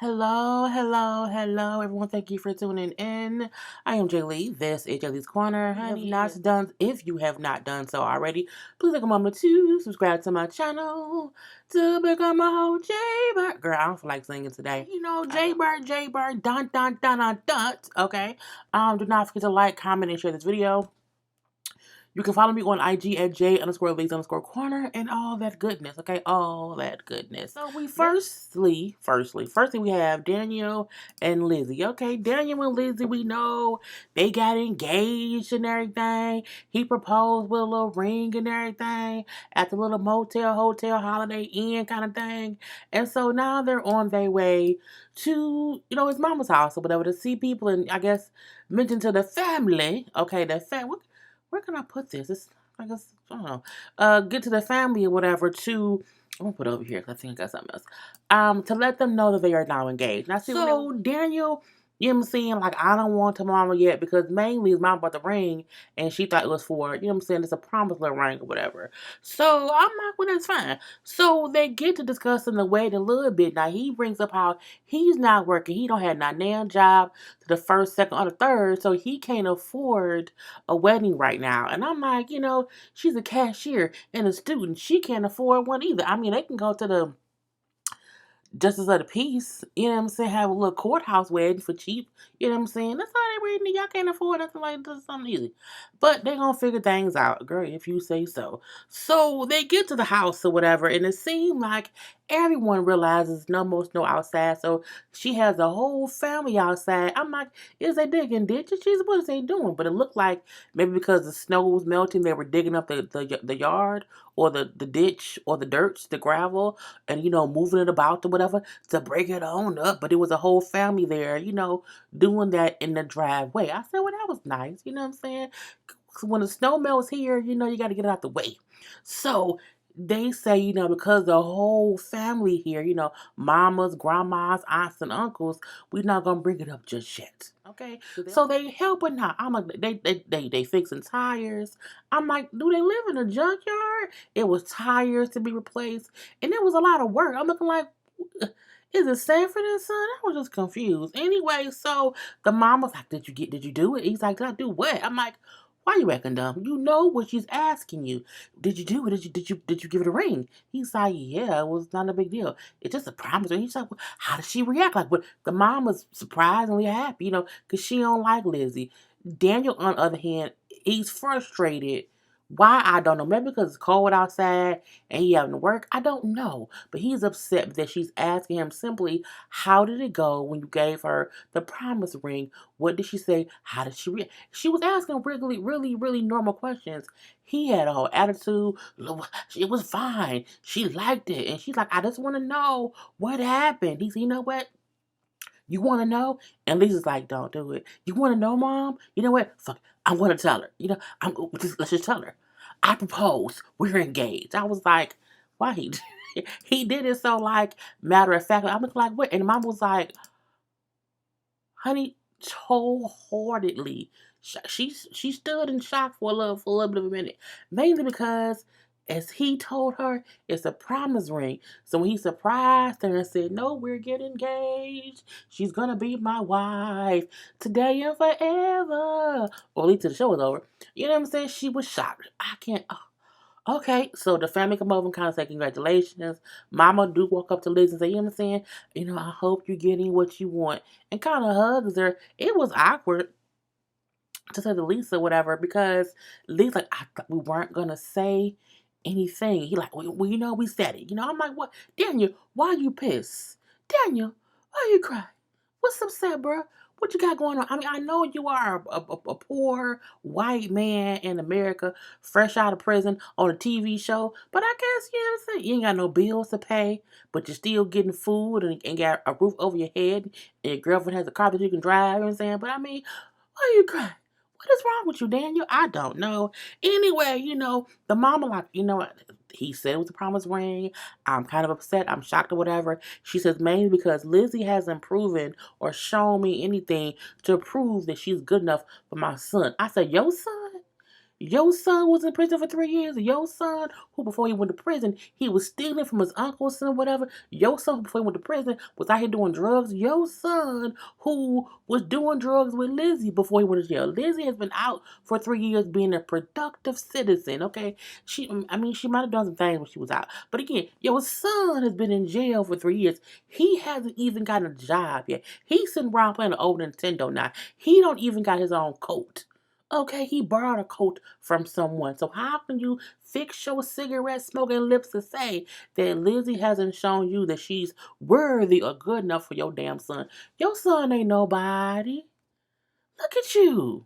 Hello, hello, hello, everyone. Thank you for tuning in. I am JayLee. This is JLeesCorner. Honey, if you have not done so already, please take a moment to subscribe to my channel to become a whole JayBird. Girl, I don't feel like singing today. JayBird, dun dun dun dun dun. Okay. Do not forget to like, comment, and share this video. You can follow me on IG at J_Lees_Corner and all that goodness, okay? All that goodness. So we firstly, we have Daniel and Lizzy. Okay, Daniel and Lizzy, we know they got engaged and everything. He proposed with a little ring and everything at the little motel, hotel, Holiday Inn kind of thing. And so now they're on their way to, his mama's house or whatever to see people and I guess mention to the family, okay, the family. Where can I put this? I guess, I don't know. Get to the family or whatever to, I'm going to put it over here because I think I got something else. To let them know that they are now engaged. Now, so Daniel, you know what I'm saying? Like, I don't want to mama yet because mainly his mom bought the ring and she thought it was for, you know what I'm saying? It's a promise little ring or whatever. So I'm like, well, that's fine. So they get to discussing the wedding a little bit. Now, he brings up how he's not working. He don't have not nail job to the first, second, or the third. So he can't afford a wedding right now. And I'm like, she's a cashier and a student. She can't afford one either. I mean, they can go to the Justice of the Peace, you know what I'm saying, have a little courthouse wedding for cheap, you know what I'm saying, that's how they reading it, y'all can't afford nothing like this, something easy, but they gonna figure things out, girl, if you say so. So they get to the house or whatever, and it seemed like everyone realizes no more snow outside, so she has a whole family outside. I'm like, is they digging ditches? What is they doing? But it looked like maybe because the snow was melting, they were digging up the yard, or the ditch, or the dirt, the gravel, and moving it about or whatever to break it on up. But it was a whole family there, doing that in the driveway. I said, well, that was nice, you know what I'm saying? 'Cause when the snow melts here, you got to get it out the way. So they say, because the whole family here, mamas, grandmas, aunts, and uncles, we're not gonna bring it up just yet. Okay, so they helping out. I'm like, they fixing tires. I'm like, do they live in a junkyard? It was tires to be replaced, and it was a lot of work. I'm looking like, is it Sanford and Son? I was just confused. Anyway, so the mom was like, did you do it? He's like, did I do what? I'm like, why you acting dumb? You know what she's asking you. Did you do it? Did you give it a ring? He's like, yeah, it was not a big deal. It's just a promise. And he's like, well, how did she react? Like, but the mom was surprisingly happy, because she don't like Lizzy. Daniel, on the other hand, he's frustrated. Why? I don't know. Maybe because it's cold outside and he having to work. I don't know. But he's upset that she's asking him simply, how did it go when you gave her the promise ring? What did she say? How did she react? She was asking really, really, really normal questions. He had a whole attitude. It was fine. She liked it. And she's like, I just want to know what happened. He said, you know what? You want to know? And Lisa's like, don't do it. You want to know, Mom? You know what? Fuck, I want to tell her. Let's just tell her. I propose. We're engaged. I was like, why he did it so like matter of fact. I'm like, what? And Mom was like, honey, wholeheartedly. She stood in shock for a little bit of a minute, mainly because as he told her, it's a promise ring. So when he surprised her and said, "No, we're getting engaged. She's gonna be my wife today and forever," or at least till the show was over. You know what I'm saying? She was shocked. I can't. Okay, so the family come over and kind of say congratulations. Mama do walk up to Liz and say, you know what I'm saying? I hope you're getting what you want. And kind of hugs her. It was awkward, to say the least or whatever, because Liz like, I thought we weren't going to say anything. He like, well, we said it. I'm like, what? Daniel, why you pissed? Daniel, why you crying? What's upset, bro? What you got going on? I mean, I know you are a poor white man in America, fresh out of prison on a TV show, but I guess, you know what I'm saying? You ain't got no bills to pay, but you're still getting food and got a roof over your head, and your girlfriend has a car that you can drive, you know what I'm saying? But I mean, why you crying? What is wrong with you, Daniel? I don't know. Anyway, the mama like, he said it was a promise ring. I'm kind of upset. I'm shocked or whatever. She says mainly because Lizzy hasn't proven or shown me anything to prove that she's good enough for my son. I said, your son? Your son was in prison for 3 years. Your son, who before he went to prison, he was stealing from his uncles and whatever. Your son, who before he went to prison, was out here doing drugs. Your son, who was doing drugs with Lizzy before he went to jail. Lizzy has been out for 3 years being a productive citizen, okay? She might have done some things when she was out. But again, your son has been in jail for 3 years. He hasn't even gotten a job yet. He's sitting around playing an old Nintendo now. He don't even got his own coat. Okay, he borrowed a coat from someone. So how can you fix your cigarette smoking lips to say that Lizzy hasn't shown you that she's worthy or good enough for your damn son? Your son ain't nobody. Look at you.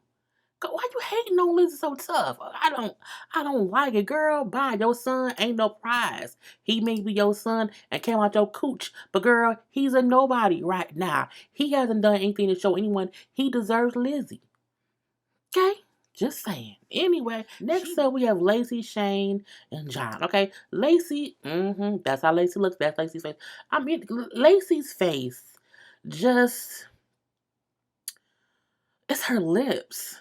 Why you hating on Lizzy so tough? I don't like it, girl. Bye. Your son ain't no prize. He may be your son and came out your cooch, but girl, he's a nobody right now. He hasn't done anything to show anyone he deserves Lizzy. Okay? Just saying. Anyway, next up we have Lacey, Shane, and John. Okay? Lacey, that's how Lacey looks. That's Lacey's face. I mean, Lacey's face just, it's her lips.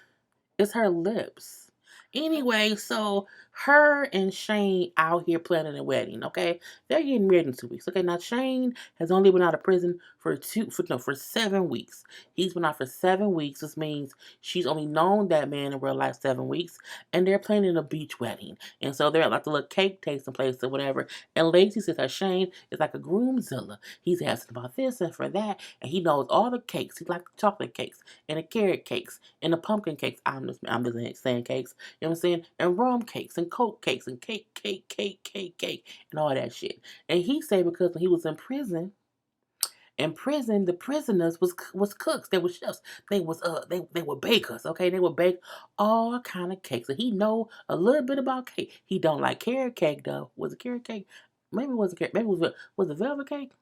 It's her lips. Anyway, so her and Shane out here planning a wedding, okay? They're getting married in 2 weeks. Okay, now Shane has only been out of prison for 7 weeks. He's been out for 7 weeks. This means she's only known that man in real life 7 weeks. And they're planning a beach wedding. And so they're at like the little cake tasting place or whatever. And Lacey says that Shane is like a groomzilla. He's asking about this and for that. And he knows all the cakes. He likes the chocolate cakes and the carrot cakes and the pumpkin cakes. I'm just saying cakes. You know what I'm saying? And rum cakes and coke cakes and cake and all that shit. And he said because when he was in prison, the prisoners was cooks. They were chefs. They were bakers. Okay, they would bake all kind of cakes. So he know a little bit about cake. He don't like carrot cake though. Was it carrot cake? Maybe it wasn't carrot. Maybe was it velvet cake?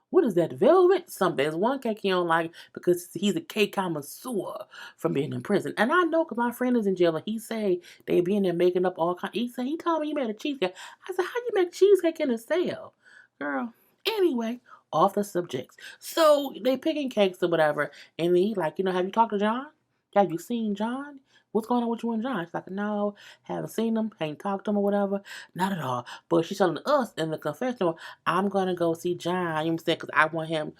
What is that? Velvet? Something. There's one cake he don't like because he's a cake connoisseur from being in prison. And I know because my friend is in jail and he say they be in there making up all kind. He told me he made a cheesecake. I said, how you make cheesecake in a cell? Girl. Anyway, off the subjects. So they picking cakes or whatever. And he like, have you talked to John? Have you seen John? What's going on with you and John? She's like, no, haven't seen him, ain't talked to him or whatever. Not at all. But she's telling us in the confessional, I'm going to go see John, you know what I'm saying? Because I want him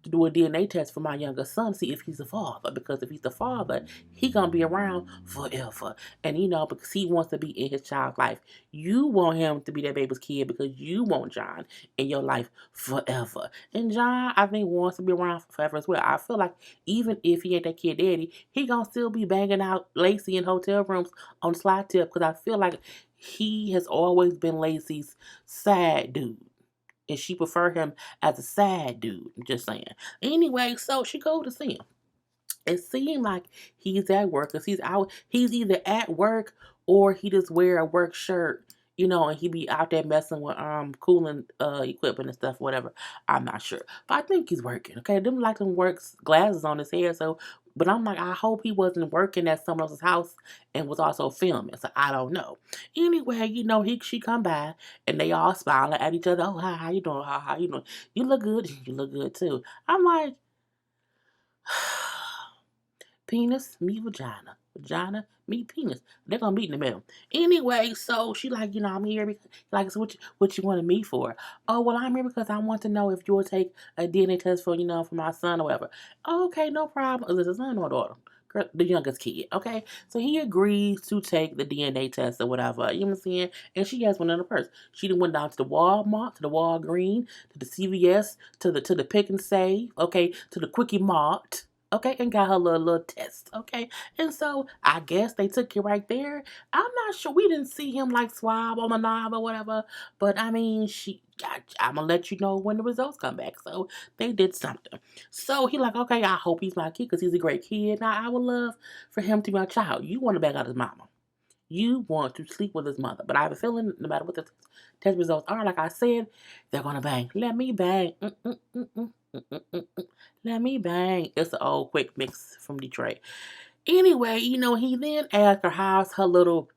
to do a DNA test for my younger son, see if he's the father. Because if he's the father, he going to be around forever. And, because he wants to be in his child's life. You want him to be that baby's kid because you want John in your life forever. And John, I think, wants to be around forever as well. I feel like even if he ain't that kid daddy, he going to still be banging out Lacey in hotel rooms on slide tip because I feel like he has always been Lacey's sad dude. And she prefer him as a sad dude. I'm just saying. Anyway, so she go to see him. It seemed like he's at work because he's either at work or he just wear a work shirt, and he be out there messing with cooling equipment and stuff, whatever. I'm not sure. But I think he's working. Okay, them like them works glasses on his head, so but I'm like, I hope he wasn't working at someone else's house and was also filming. So I don't know. Anyway, she come by and they all smiling at each other. Oh, hi, how you doing? How you doing? You look good. You look good too. I'm like, penis meet vagina. Vagina meet penis. They're gonna meet in the middle. Anyway, so she like, I'm here because like, so what you wanted me for? Oh, well, I'm here because I want to know if you'll take a DNA test for, for my son or whatever. Okay, no problem. Is it a son or a daughter? Girl, the youngest kid, okay? So he agrees to take the DNA test or whatever, you know what I'm saying? And she has one in her purse. She done went down to the Walmart, to the Walgreens, to the CVS, to the Pick and Save, okay, to the Quickie Mart. Okay, and got her little test, okay? And so, I guess they took it right there. I'm not sure. We didn't see him, like, swab on the knob or whatever. But, I mean, I'm going to let you know when the results come back. So, they did something. So, he like, okay, I hope he's my kid because he's a great kid. Now, I would love for him to be my child. You want to back out his mama. You want to sleep with his mother. But I have a feeling, no matter what the test results are, like I said, they're going to bang. Let me bang. Let me bang. It's an old quick mix from Detroit. Anyway, he then asked her how's her little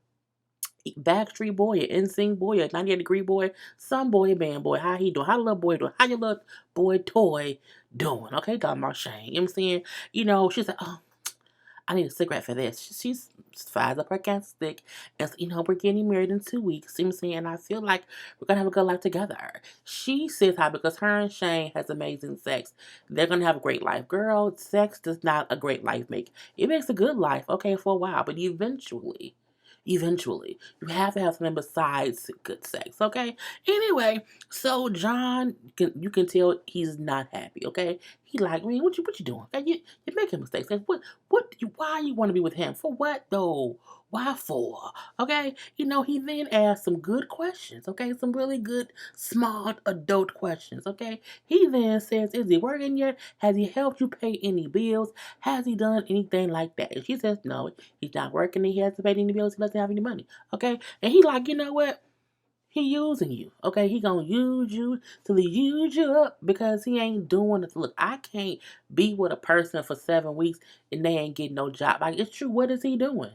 Backstreet Boy, an NSYNC boy, a 98 Degree boy, some boy, a band boy. How he doing? How the little boy doing? How your little boy toy doing? Okay, talking about Shane. You know what I'm saying? She said, oh, I need a cigarette for this. She's fires up her candlestick, and we're getting married in 2 weeks. You know what I'm saying? And I feel like we're gonna have a good life together. She says how because her and Shane has amazing sex, they're gonna have a great life. Girl, sex does not a great life make. It makes a good life, okay, for a while, but eventually, you have to have something besides good sex, okay? Anyway, so John, you can tell he's not happy, okay? He like, man, what you doing? Okay, you're making mistakes. Like, why you want to be with him? For what though? Why for? Okay, he then asked some good questions, okay? Some really good, smart adult questions, okay? He then says, is he working yet? Has he helped you pay any bills? Has he done anything like that? And she says, no, he's not working and he hasn't paid any bills. He doesn't have any money, okay? And he like, you know what? He using you, okay? He gonna use you till he use you up because he ain't doing it. Look, I can't be with a person for 7 weeks and they ain't getting no job. Like, it's true. What is he doing?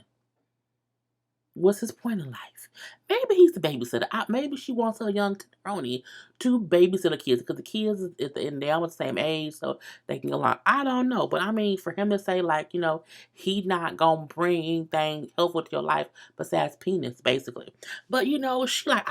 What's his point in life? Maybe he's the babysitter. Maybe she wants her young tenderoni to babysit the kids because the kids they're almost the same age, so they can go along. I don't know, but I mean, for him to say like, he not gonna bring anything helpful to your life besides penis, basically. But she like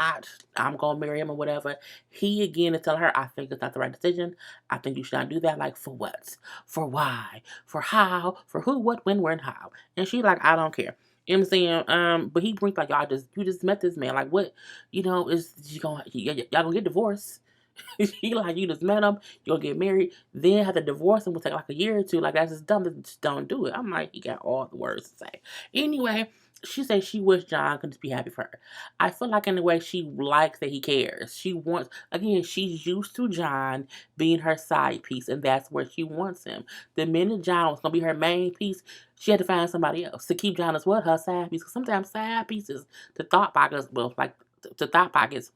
I'm gonna marry him or whatever. He again is telling her, I think it's not the right decision. I think you should not do that. Like for what? For why? For how? For who? What? When? Where? And how? And she like, I don't care. You know what I'm saying? But he brings like you just met this man. Like what? Is y'all gonna get divorced? He like you just met him, you'll get married, then have to divorce him will take like a year or two. Like that's just dumb. Just don't do it. I'm like, he got all the words to say. Anyway, she said she wished John could just be happy for her. I feel like in a way she likes that he cares. She wants again, she's used to John being her side piece, and that's where she wants him. The minute John was gonna be her main piece, she had to find somebody else to keep John as what her side piece. Because sometimes side pieces to thought pockets, well, like to thought pockets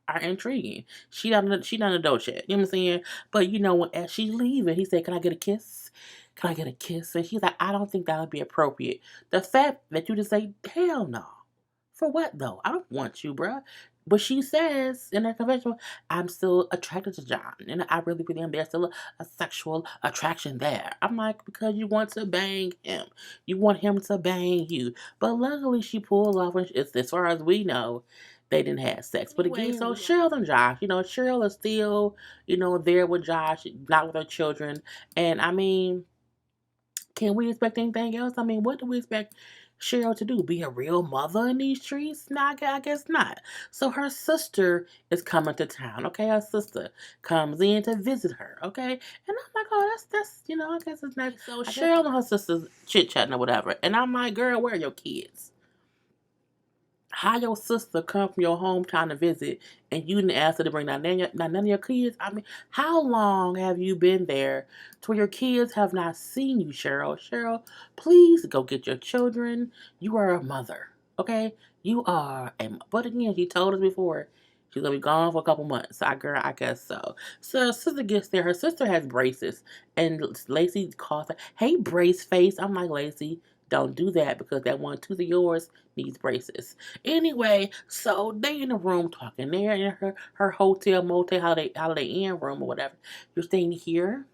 are intriguing. She not adult yet. You know what I'm saying? But as she's leaving, he said, "Can I get a kiss? Can I get a kiss?" And she's like, "I don't think that would be appropriate." The fact that you just say, "Hell no," for what though? I don't want you, bruh. But she says in her confession, "I'm still attracted to John, and I really, really am. There's still a sexual attraction there." I'm like, because you want to bang him, you want him to bang you. But luckily, she pulls off, and it's as far as we know, they didn't have sex. But again, so Cheryl and Josh, Cheryl is still, there with Josh, not with her children. And I mean, can we expect anything else? I mean, what do we expect Cheryl to do? Be a real mother in these streets? No, I guess not. So her sister is coming to town, okay? Her sister comes in to visit her, okay? And I'm like, oh, that's I guess it's nice. So Cheryl and her sister's chit-chatting or whatever. And I'm like, girl, where are your kids? How your sister come from your hometown to visit and you didn't ask her to bring none of your kids? I mean, how long have you been there to where your kids have not seen you, Cheryl? Cheryl, please go get your children. You are a mother, okay? You are. But again, she told us before she's going to be gone for a couple months. So, girl, I guess so. So her sister gets there. Her sister has braces. And Lacey calls her, hey, brace face. I'm like, Lacey, don't do that because that one tooth of yours needs braces. Anyway, so they in the room talking. They're in her hotel, motel, holiday inn room or whatever. You're staying here?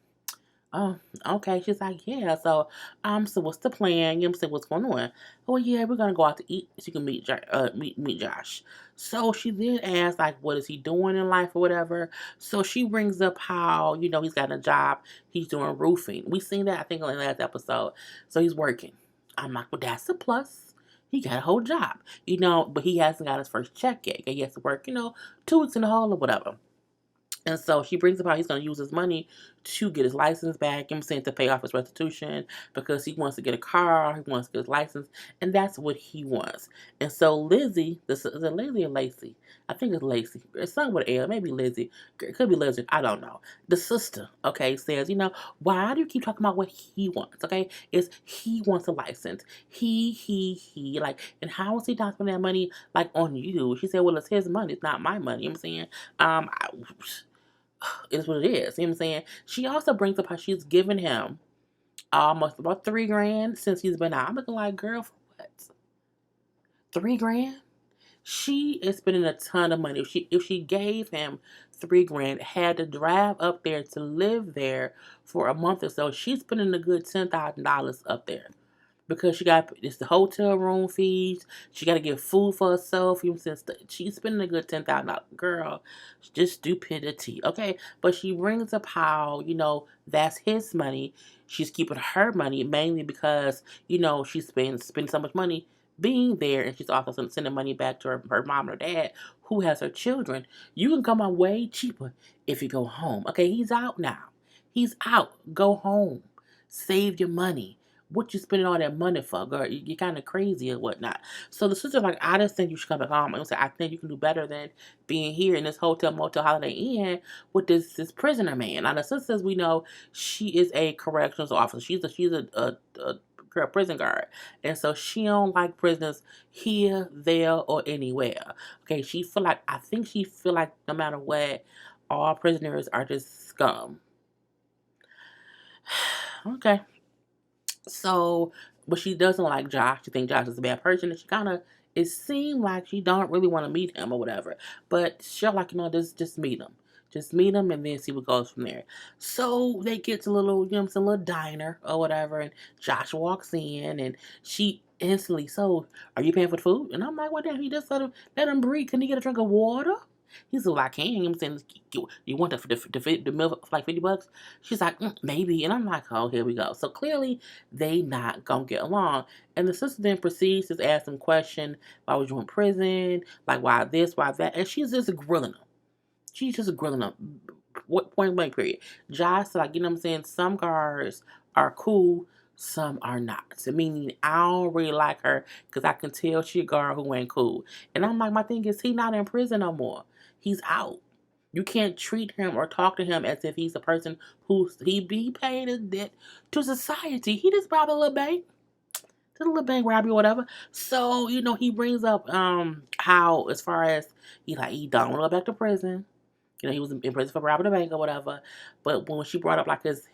Oh, okay. She's like, yeah. So what's the plan? You know what I'm saying? What's going on? Oh, yeah, we're gonna go out to eat so you can meet Josh. So she then asks, like, what is he doing in life or whatever. So she brings up how, he's got a job. He's doing roofing. We seen that, I think, in the last episode. So he's working. I'm like, well, that's a plus. He got a whole job, but he hasn't got his first check yet. He has to work, 2 weeks in the hall or whatever. And so she brings up how he's going to use his money to get his license back. I'm saying to pay off his restitution because he wants to get a car. He wants to get his license. And that's what he wants. And so Lizzy, is it Lizzy or Lacey? I think it's Lacey. It's something with L. Maybe Lizzy. It could be Lizzy. I don't know. The sister, okay, says, why do you keep talking about what he wants, okay? It's he wants a license. He. Like, and how is he not spending that money, like, on you? She said, well, it's his money. It's not my money. You know what I'm saying? Is what it is. You know what I'm saying? She also brings up how she's given him almost about $3,000 since he's been out. I'm looking like, girl, for what? $3,000? She is spending a ton of money. If she gave him $3,000, had to drive up there to live there for a month or so. She's spending a good $10,000 up there. Because it's the hotel room fees. She got to get food for herself. She's spending a good $10,000. Girl, just stupidity, okay? But she brings up how, that's his money. She's keeping her money mainly because, she's spending so much money being there, and she's also sending money back to her mom or dad who has her children. You can come on way cheaper if you go home. Okay, he's out now. He's out. Go home. Save your money. What you spending all that money for, girl? You're kind of crazy or whatnot. So the sister's like, I just think you should come back home. And I think you can do better than being here in this hotel, motel, Holiday Inn with this prisoner man. Now the sister says we know she is a corrections officer. She's a prison guard, and so she don't like prisoners here, there, or anywhere. Okay, I think she feel like no matter what, all prisoners are just scum. Okay. So, but she doesn't like Josh. She thinks Josh is a bad person, and it seemed like she don't really want to meet him or whatever. But she'll just meet him. Just meet him and then see what goes from there. So they get to some little diner or whatever, and Josh walks in, and she instantly, so, are you paying for the food? And I'm like, well, damn, he just let him breathe. Can he get a drink of water? He said, well, I can. I'm saying, you want the meal for like $50? She's like, maybe. And I'm like, oh, here we go. So clearly, they not going to get along. And the sister then proceeds to ask him question, why was you in prison? Like, why this, why that? And she's just grilling him. She's just grilling him. What point blank period. Josh, like, you know what I'm saying? Some guards are cool. Some are not. So meaning I don't really like her because I can tell she a guard who ain't cool. And I'm like, my thing is he not in prison no more. He's out. You can't treat him or talk to him as if he's a person he be paid a debt to society. He just robbed a little bank. Did a little bank robbery or whatever. So, he brings up how as far as he don't want to go back to prison. He was in prison for robbing a bank or whatever. But when she brought up like his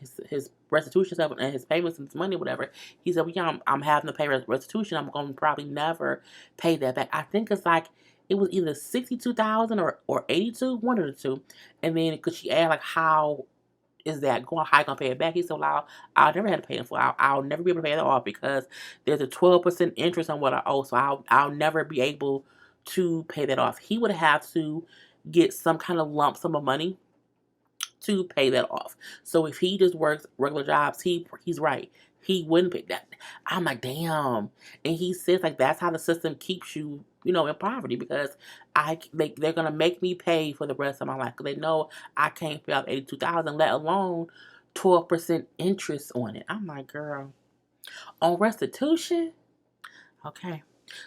restitution stuff and his payments and his money or whatever, he said, well, I'm having to pay restitution. I'm going to probably never pay that back. I think it's like, it was either 62,000 or 82, one of the two. And then, because she asked, like, how is that going? How you going to pay it back? He said, well, I'll never have to pay it for. I'll never be able to pay that off because there's a 12% interest on what I owe. So I'll never be able to pay that off. He would have to get some kind of lump sum of money to pay that off. So if he just works regular jobs, he's right. He wouldn't pay that. I'm like, damn. And he says, like, that's how the system keeps you, in poverty because they're going to make me pay for the rest of my life because they know I can't pay off $82,000, let alone 12% interest on it. I'm like, girl, on restitution? Okay.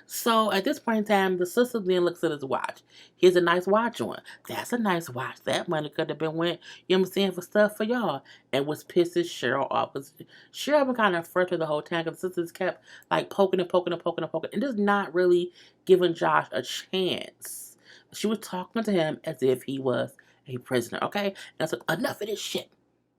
So at this point in time, the sister then looks at his watch. Here's a nice watch on. That's a nice watch. That money could have been went, for stuff for y'all. And was pisses Cheryl off. Because Cheryl been kind of frustrated the whole time because the sisters kept like poking and just not really giving Josh a chance. She was talking to him as if he was a prisoner, okay? And so enough of this shit.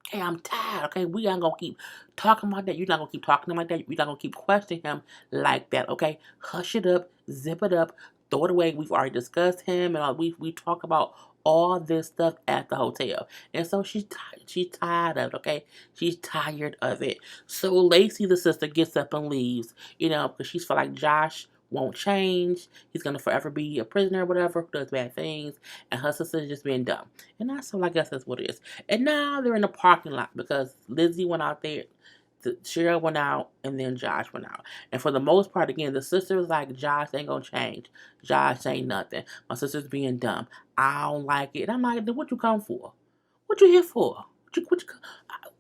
Okay, I'm tired. Okay, we aren't gonna keep talking about that. You're not gonna keep talking to him like that. We're not gonna keep questioning him like that. Okay, hush it up, zip it up, throw it away. We've already discussed him, and we talk about all this stuff at the hotel. And so she's tired. She's tired of it. Okay, she's tired of it. So Lacey, the sister, gets up and leaves. Because she's feel like Josh won't change. He's gonna forever be a prisoner or whatever, who does bad things, and her sister's just being dumb. And I guess that's what it is. And now they're in the parking lot because Lizzy went out there, Cheryl went out, and then Josh went out. And for the most part, again, the sister was like, Josh ain't gonna change. Josh ain't nothing. My sister's being dumb. I don't like it. And I'm like, then what you come for? What you here for?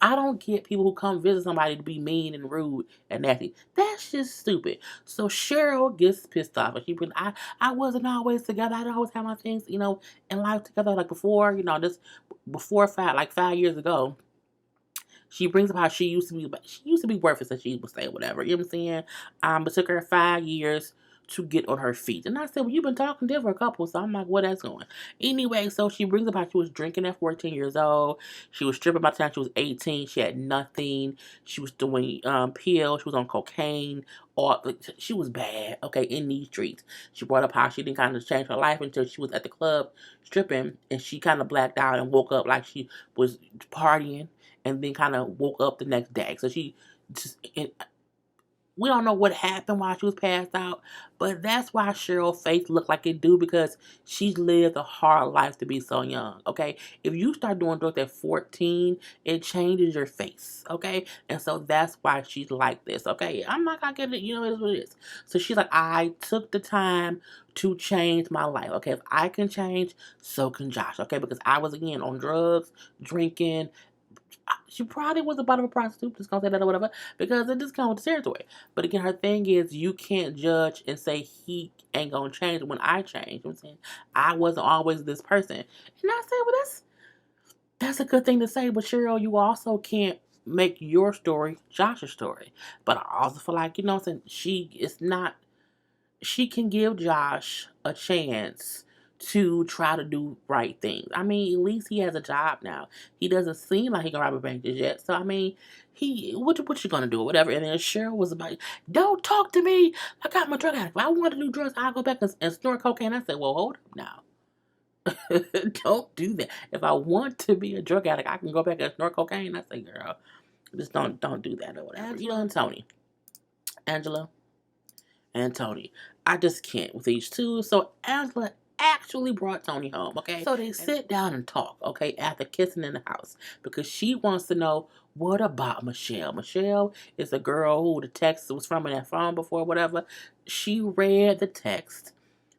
I don't get people who come visit somebody to be mean and rude and nasty. That's just stupid. So Cheryl gets pissed off. And I wasn't always together. I didn't always have my things, in life together like before, just before 5 years ago. She brings up how she used to be worthless, as she would say, whatever. You know what I'm saying? It took her 5 years to get on her feet. And I said, well, you've been talking to her for a couple, so I'm like, what that's going? Anyway, so she brings up how she was drinking at 14 years old. She was stripping by the time she was 18. She had nothing. She was doing pills. She was on cocaine. Or she was bad, okay, in these streets. She brought up how she didn't kind of change her life until she was at the club stripping, and she kind of blacked out and woke up like she was partying, and then kind of woke up the next day. So she just, we don't know what happened while she was passed out, but that's why Cheryl's face looked like it do, because she's lived a hard life to be so young, okay? If you start doing drugs at 14, it changes your face, okay? And so that's why she's like this, okay? I'm not gonna get it, you know, it is what it is. So she's like, I took the time to change my life, okay? If I can change, so can Josh, okay? Because I was, again, on drugs, drinking. She probably was a bottom of a prostitute, just gonna say that or whatever, because it just comes with the territory. But again, her thing is, you can't judge and say he ain't gonna change when I change. You know what I'm saying? I wasn't always this person. And I said, well, that's a good thing to say, but Cheryl, you also can't make your story Josh's story. But I also feel like, you know what I'm saying, she can give Josh a chance to try to do right things. I mean, at least he has a job now. He doesn't seem like he can rob a bank just yet. So I mean, what you gonna do or whatever. And then Cheryl was about, don't talk to me. I got my drug addict. If I want to do drugs, I'll go back and snort cocaine. I said, well, hold up now. Don't do that. If I want to be a drug addict, I can go back and snort cocaine. I say, girl, just don't do that or whatever. You know, and Angela and Tony. I just can't with these two. So Angela actually brought Tony home, okay? So they sit down and talk, okay, after kissing in the house, because she wants to know, what about Michelle? Michelle is a girl who the text was from in that phone before, whatever. She read the text.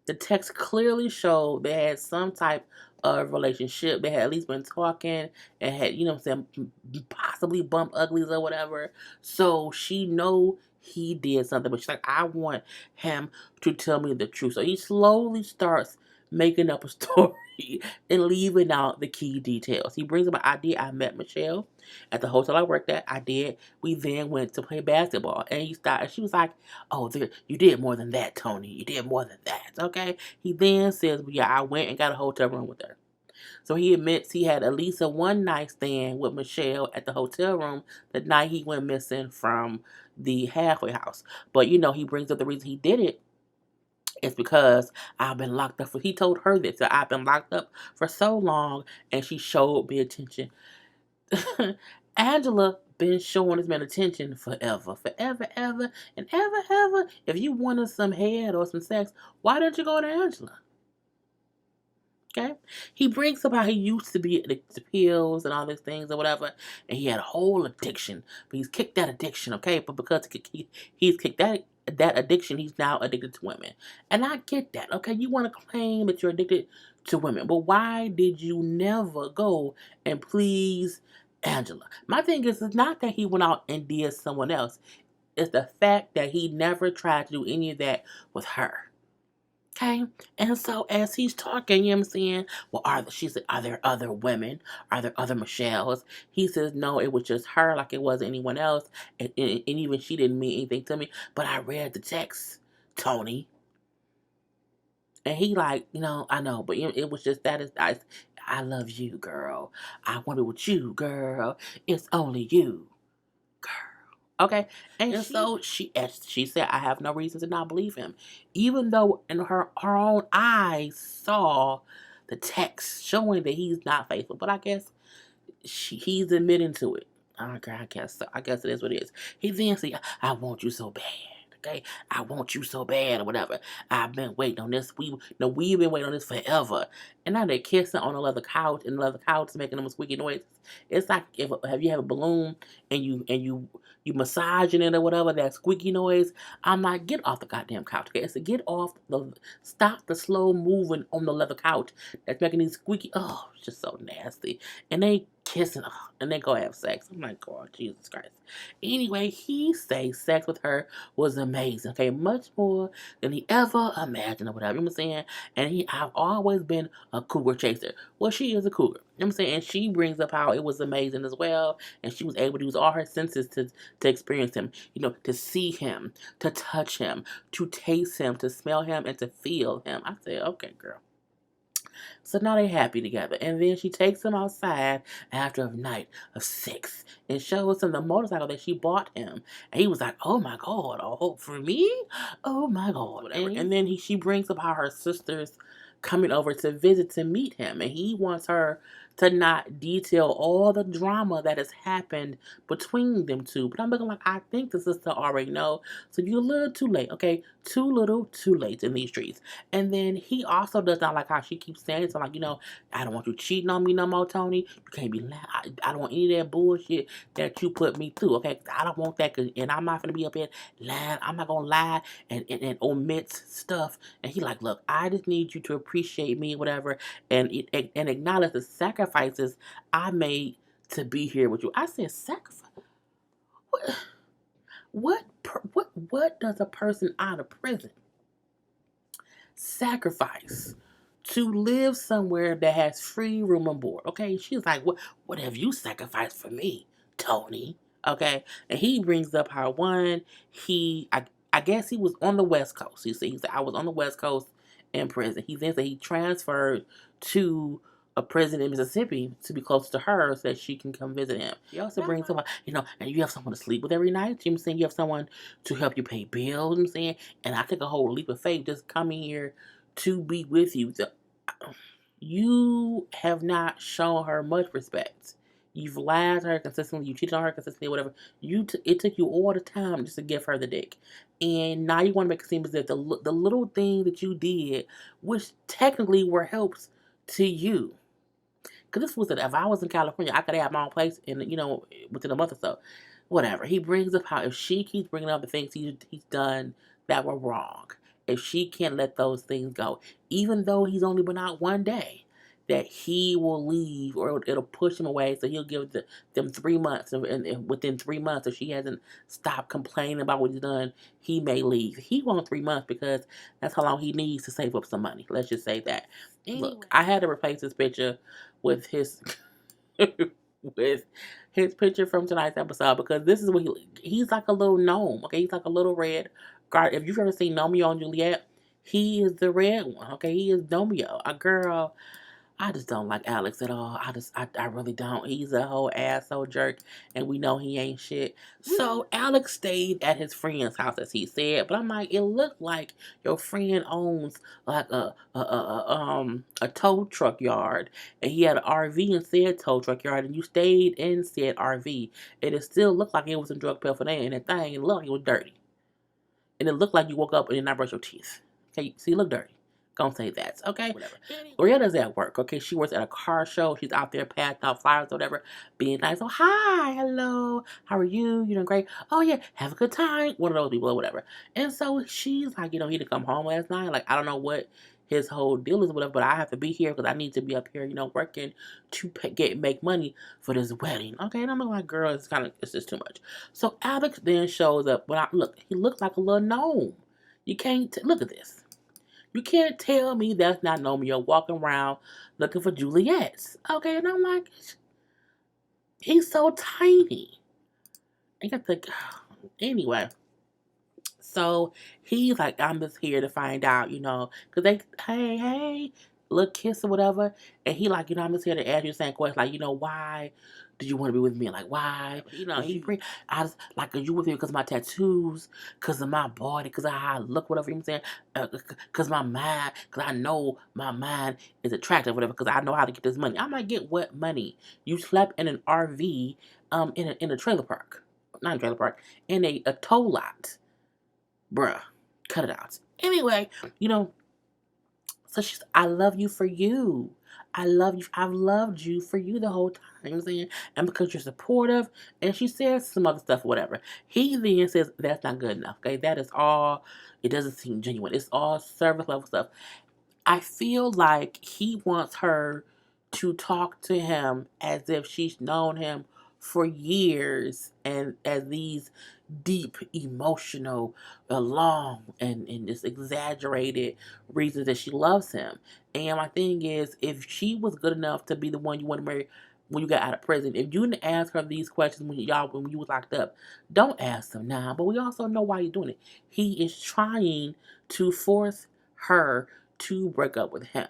The text clearly showed they had some type of relationship. They had at least been talking and had, you know what I'm saying, possibly bump uglies or whatever. So she know he did something, but she's like, I want him to tell me the truth. So he slowly starts making up a story and leaving out the key details. He brings up an idea. I met Michelle at the hotel I worked at. I did. We then went to play basketball, and he started. She was like, "Oh, you did more than that, Tony. You did more than that." Okay. He then says, well, "Yeah, I went and got a hotel room with her." So he admits he had at least a one night stand with Michelle at the hotel room the night he went missing from the halfway house. But you know, he brings up the reason he did it. It's because I've been locked up he told her this. So I've been locked up for so long, and she showed me attention. Angela been showing this man attention forever, ever, and ever. If you wanted some head or some sex, why didn't you go to Angela? Okay? He brings up how he used to be addicted to pills and all these things or whatever, and he had a whole addiction. But he's kicked that addiction, okay? But because he's kicked that addiction, he's now addicted to women. And I get that, okay? You want to claim that you're addicted to women, but why did you never go and please Angela? My thing is, it's not that he went out and did someone else. It's the fact that he never tried to do any of that with her. Okay, and so as he's talking, you know what I'm saying? Well, she said, are there other women? Are there other Michelles? He says, no, it was just her, like it wasn't anyone else, and even she didn't mean anything to me. But I read the text, Tony, and he like, you know, I know, but it was just that is I love you, girl. I want it with you, girl. It's only you, girl. Okay, and so she said, I have no reason to not believe him, even though in her own eyes saw the text showing that he's not faithful. But I guess he's admitting to it. I guess so. I guess it is what it is. He then said, I want you so bad. Okay, I want you so bad or whatever. I've been waiting on this. We've been waiting on this forever. And now they're kissing on the leather couch, and the leather couch is making them squeaky noises. It's like have you have a balloon and you massaging it or whatever, that squeaky noise. I'm like, get off the goddamn couch. Okay, so stop the slow moving on the leather couch that's making these squeaky. Oh, it's just so nasty. And they kissing. Oh, And they go have sex. I'm like, God, Jesus Christ. Anyway, he says sex with her was amazing. Okay, much more than he ever imagined or whatever. You know what I'm saying? And I've always been a cougar chaser. Well, she is a cougar. You know what I'm saying? And she brings up how it was amazing as well. And she was able to use all her senses to experience him. You know, to see him, to touch him, to taste him, to smell him, and to feel him. I said, okay, girl. So now they're happy together. And then she takes him outside after a night of sex and shows him the motorcycle that she bought him. And he was like, oh my God, oh, for me? Oh my God. Whatever. And then she brings up how her sister's coming over to visit to meet him. And he wants her to not detail all the drama that has happened between them two. But I'm looking like, I think the sister already know. So you're a little too late, okay? Too little, too late in these streets. And then he also does not like how she keeps saying so, like, you know, I don't want you cheating on me no more, Tony. You can't be lying. I don't want any of that bullshit that you put me through, okay? I don't want that, and I'm not going to be up here lying. I'm not going to lie and omit stuff. And he like, look, I just need you to appreciate me, whatever, and acknowledge the sacrifices I made to be here with you. I said, sacrifice? What does a person out of prison sacrifice to live somewhere that has free room and board? Okay, she's like, what have you sacrificed for me, Tony? Okay, and he brings up how I guess he was on the West Coast. He said I was on the West Coast in prison. He then said he transferred to a prison in Mississippi to be close to her so that she can come visit him. He also brings up, you know, and you have someone to sleep with every night. You know what I'm saying? You have someone to help you pay bills. You know what I'm saying? And I take a whole leap of faith just coming here to be with you. You have not shown her much respect. You've lied to her consistently. You cheated on her consistently. Whatever. It took you all the time just to give her the dick, and now you want to make it seem as if the little thing that you did, which technically were helps to you. Because this was if I was in California, I could have my own place in, you know, within a month or so. Whatever. He brings up how if she keeps bringing up the things he's done that were wrong, if she can't let those things go, even though he's only been out one day, that he will leave or it'll push him away. So he'll give them 3 months. And within 3 months, if she hasn't stopped complaining about what he's done, he may leave. He wants 3 months because that's how long he needs to save up some money. Let's just say that. Anyway. Look, I had to replace this picture with his with his picture from tonight's episode because this is what he's like a little gnome. Okay, he's like a little red guard. If you've ever seen Romeo and Juliet, he is the red one. Okay, he is Romeo. A girl. I just don't like Alex at all. I really don't. He's a whole asshole jerk, and we know he ain't shit. So Alex stayed at his friend's house, as he said. But I'm like, it looked like your friend owns like a tow truck yard, and he had an RV in said tow truck yard, and you stayed in said RV, and it still looked like it was some drug paraphernalia in that thing, and look, it was dirty, and it looked like you woke up and did not brush your teeth. Okay, see, it looked dirty. Gonna say that, okay? Whatever. Glorietta's at work, okay? She works at a car show. She's out there passing out flyers or whatever, being nice. Oh, hi, hello, how are you? You doing great? Oh, yeah, have a good time. One of those people or whatever. And so she's like, you know, he didn't come home last night. Like, I don't know what his whole deal is, whatever, but I have to be here because I need to be up here, you know, working to make money for this wedding, okay? And I'm like, girl, it's just too much. So Alex then shows up. He looks like a little gnome. You can't, look at this. You can't tell me that's not Romeo walking around looking for Juliet's. Okay, and I'm like, he's so tiny. I got the anyway. So he's like, I'm just here to find out, you know, because hey, little kiss or whatever. And he like, you know, I'm just here to ask you the same question, like, you know, why do you want to be with me? Like, why? You know, I just, like, are you with me because of my tattoos, because of my body, because of how I look, whatever, you know what I'm saying? Because my mind, because I know my mind is attractive, whatever, because I know how to get this money. I might get what money? You slept in an RV, in a trailer park. Not a trailer park, in a tow lot. Bruh, cut it out. Anyway, you know, so I love you for you. I love you. I've loved you for you the whole time. You know what I'm saying? And because you're supportive. And she says some other stuff, whatever. He then says, that's not good enough. Okay, that is all. It doesn't seem genuine. It's all service level stuff. I feel like he wants her to talk to him as if she's known him for years, and as these deep, emotional, long, and just exaggerated reasons that she loves him. And my thing is, if she was good enough to be the one you want to marry when you got out of prison, if you didn't ask her these questions when you was locked up, don't ask them now. But we also know why he's doing it. He is trying to force her to break up with him.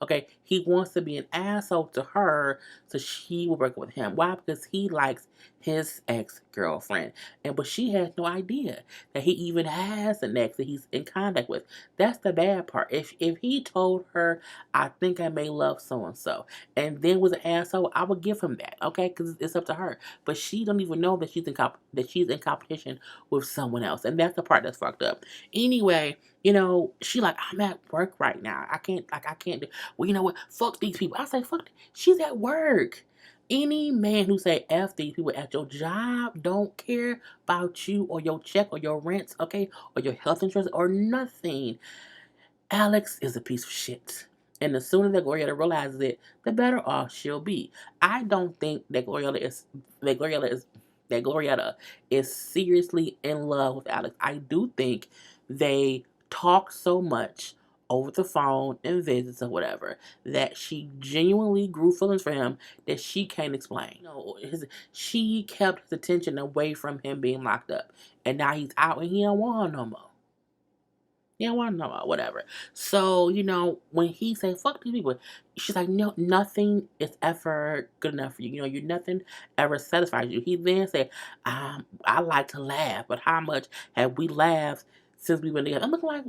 Okay, he wants to be an asshole to her so she will break up with him. Why? Because he likes his ex-girlfriend. But she has no idea that he even has an ex that he's in contact with. That's the bad part. If he told her, I think I may love so and so, and then was an asshole, I would give him that, okay? Because it's up to her. But she don't even know that she's in competition with someone else, and that's the part that's fucked up. Anyway, she like, I'm at work right now. I can't do. Well, you know what? Fuck these people. I say, fuck. She's at work. Any man who say F these people at your job don't care about you or your check or your rents, okay? Or your health insurance or nothing. Alex is a piece of shit. And the sooner that Glorietta realizes it, the better off she'll be. I don't think that Glorietta is seriously in love with Alex. I do think they talk so much over the phone and visits or whatever that she genuinely grew feelings for him that she can't explain. She kept his attention away from him being locked up, and now he's out and he don't want her no more. Yeah, well, no, whatever. So, when he say fuck these people, she's like, no, nothing is ever good enough for you. You nothing ever satisfies you. He then said, I like to laugh, but how much have we laughed since we've been together? I'm looking like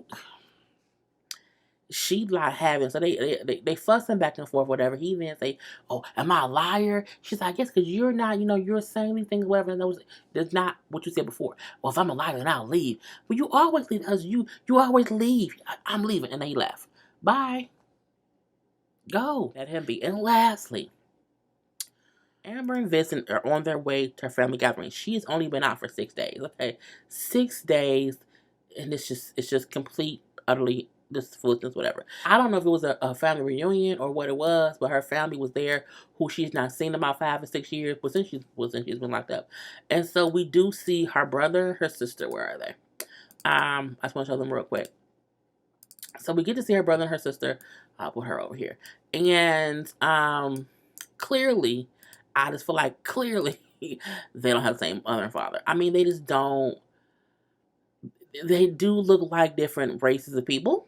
she like having, so they fussing back and forth, whatever. He then say, oh, am I a liar? She's like, yes, because you're not, you're saying these things, whatever, and that's not what you said before. Well, if I'm a liar, then I'll leave. Well, you always leave, because you always leave. I'm leaving. And then he left. Bye. Go. Let him be. And lastly, Amber and Vincent are on their way to her family gathering. She's only been out for 6 days. Okay, 6 days, and it's just complete, utterly this foolishness, whatever. I don't know if it was a family reunion or what it was, but her family was there, who she's not seen in about 5 or 6 years, but since she's been locked up. And so we do see her brother, her sister. Where are they? I just want to show them real quick. So we get to see her brother and her sister. I'll put her over here. And clearly, I just feel like clearly they don't have the same mother and father. I mean, they just don't. They do look like different races of people.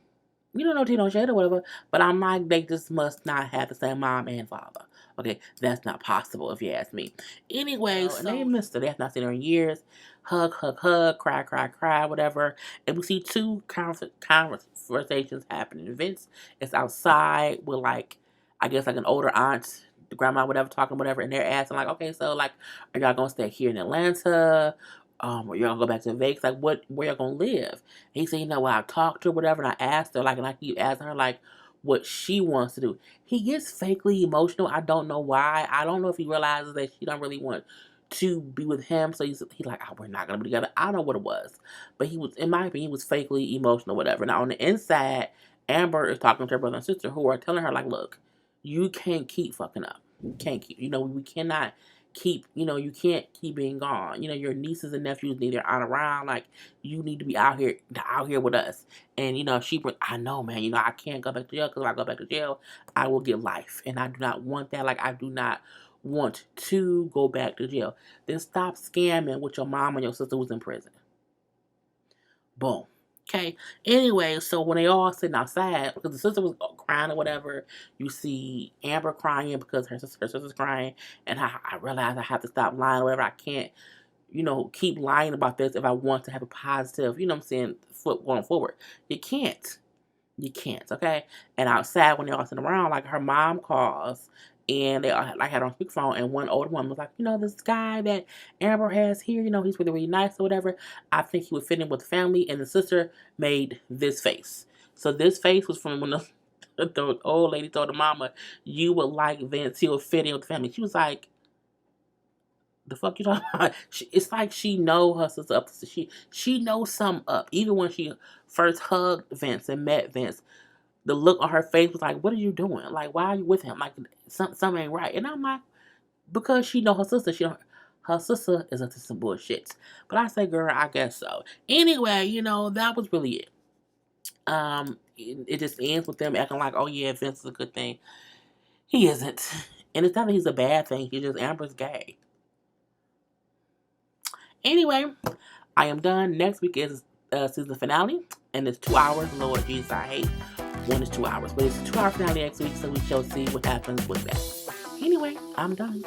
No tea, no shade or whatever. But I'm like, they just must not have the same mom and father. Okay, that's not possible if you ask me. Anyway, so they missed her. They have not seen her in years. Hug, hug, hug, cry, cry, cry, whatever. And we see two conversations happening. Vince is outside with I guess an older aunt, the grandma, whatever, talking, whatever, and they're asking okay, so are y'all gonna stay here in Atlanta? Or you're gonna go back to Vegas, where y'all gonna live? And he said, I talked to her, whatever, and I asked her, and I keep asking her, what she wants to do. He gets fakely emotional. I don't know why. I don't know if he realizes that she don't really want to be with him, so he's like, oh, we're not gonna be together. I don't know what it was, but he was, in my opinion, he was fakely emotional, whatever. Now, on the inside, Amber is talking to her brother and sister, who are telling her, look, you can't keep fucking up. You can't keep, we cannot keep, you can't keep being gone. Your nieces and nephews need their aunt around. You need to be out here with us. And, I know, man, I can't go back to jail, because if I go back to jail, I will get life. And I do not want that. I do not want to go back to jail. Then stop scamming with your mom and your sister who's in prison. Boom. Okay. Anyway, so when they all sitting outside, because the sister was crying or whatever, you see Amber crying because her sister's crying, and I realize I have to stop lying or whatever. I can't, keep lying about this if I want to have a positive, foot going forward. You can't. You can't, okay? And outside, when they're all sitting around, her mom calls, and they all had on speakerphone, and one older woman was like, this guy that Amber has here, he's really, really nice or whatever. I think he would fit in with the family. And the sister made this face. So this face was from when the old lady told the mama, you would like Vince, he would fit in with the family. She was like, the fuck you talking about? It's like she know her sister up. She knows something up. Even when she first hugged Vince and met Vince, the look on her face was like, what are you doing? Like, why are you with him? Like, something ain't right. And I'm like, because she know her sister. Her sister is into some bullshit. But I say, girl, I guess so. Anyway, that was really it. It just ends with them acting like, oh yeah, Vince is a good thing. He isn't. And it's not that he's a bad thing. He's just Amber's gay. Anyway, I am done. Next week is season finale. And it's 2 hours. Lord Jesus, I hate when it's 2 hours. But it's a 2 hour finale next week. So we shall see what happens with that. Anyway, I'm done.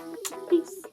Peace.